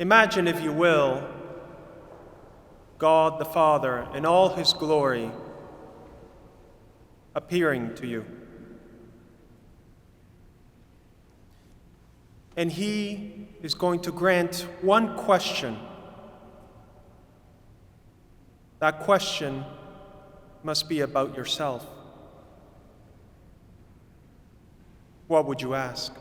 Imagine, if you will, God the Father in all his glory appearing to you. And he is going to grant one question. That question must be about yourself. What would you ask?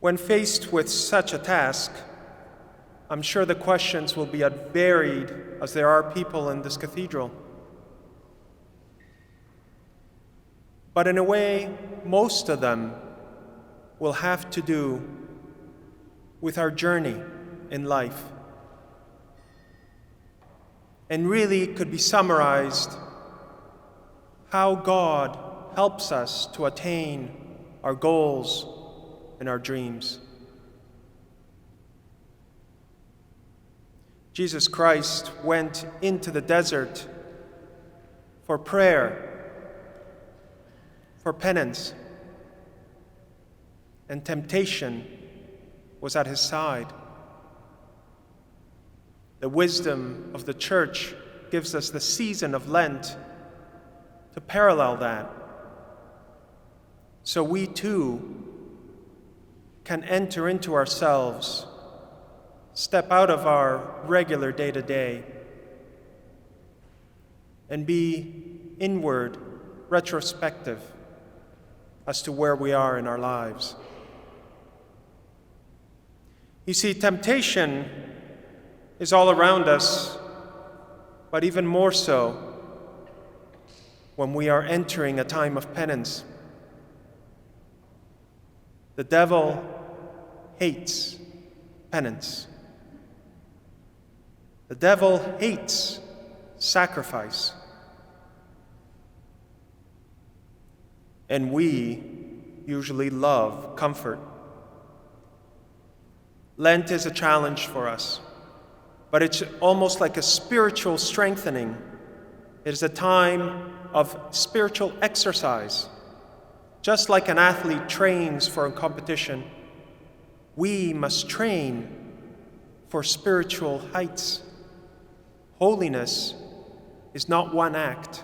When faced with such a task, I'm sure the questions will be as varied as there are people in this cathedral. But in a way, most of them will have to do with our journey in life. And really could be summarized how God helps us to attain our goals and our dreams. Jesus Christ went into the desert for prayer, for penance, and temptation was at his side. The wisdom of the Church gives us the season of Lent to parallel that, so we too can enter into ourselves, step out of our regular day-to-day, and be inward, retrospective as to where we are in our lives. You see, temptation is all around us, but even more so when we are entering a time of penance. The devil hates penance. The devil hates sacrifice. And we usually love comfort. Lent is a challenge for us, but it's almost like a spiritual strengthening. It is a time of spiritual exercise. Just like an athlete trains for a competition, we must train for spiritual heights. Holiness is not one act,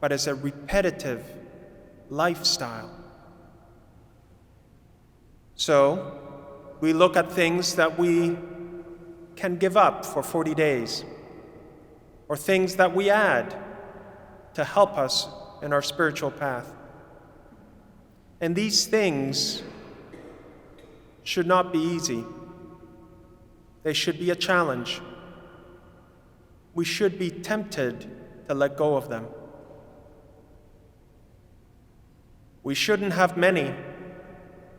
but is a repetitive lifestyle. So, we look at things that we can give up for 40 days, or things that we add to help us in our spiritual path. And these things should not be easy. They should be a challenge. We should be tempted to let go of them. We shouldn't have many.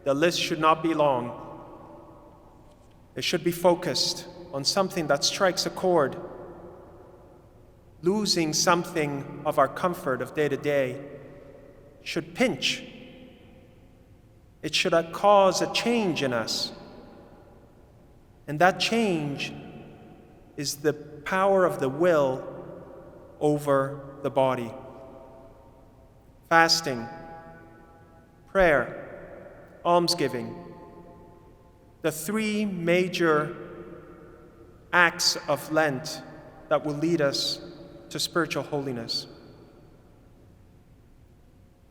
The list should not be long. It should be focused on something that strikes a chord. Losing something of our comfort of day to day should pinch. It should cause a change in us. And that change is the power of the will over the body. Fasting, prayer, almsgiving, the three major acts of Lent that will lead us to spiritual holiness.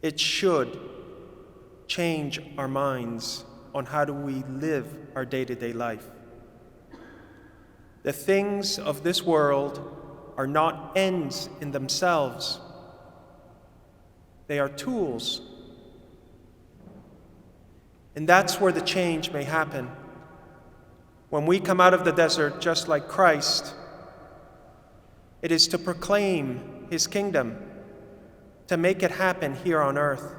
It should change our minds on how do we live our day-to-day life. The things of this world are not ends in themselves. They are tools. And that's where the change may happen. When we come out of the desert just like Christ, it is to proclaim his kingdom, to make it happen here on earth.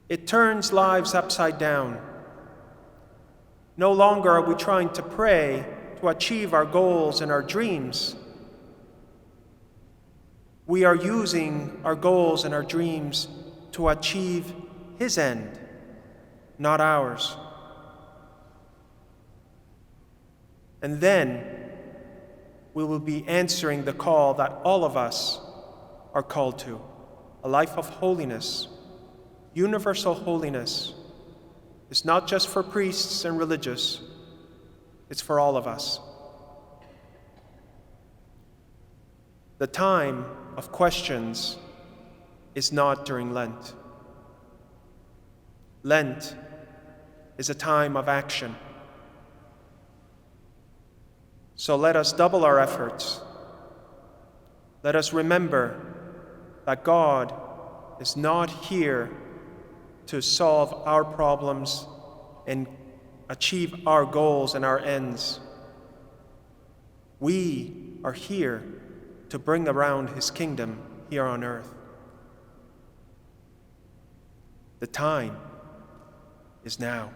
It turns lives upside down. No longer are we trying to pray to achieve our goals and our dreams. We are using our goals and our dreams to achieve his end, not ours. And then we will be answering the call that all of us are called to, a life of holiness universal holiness is not just for priests and religious, it's for all of us. The time of questions is not during Lent. Lent is a time of action. So let us double our efforts. Let us remember that God is not here to solve our problems and achieve our goals and our ends. We are here to bring around his kingdom here on earth. The time is now.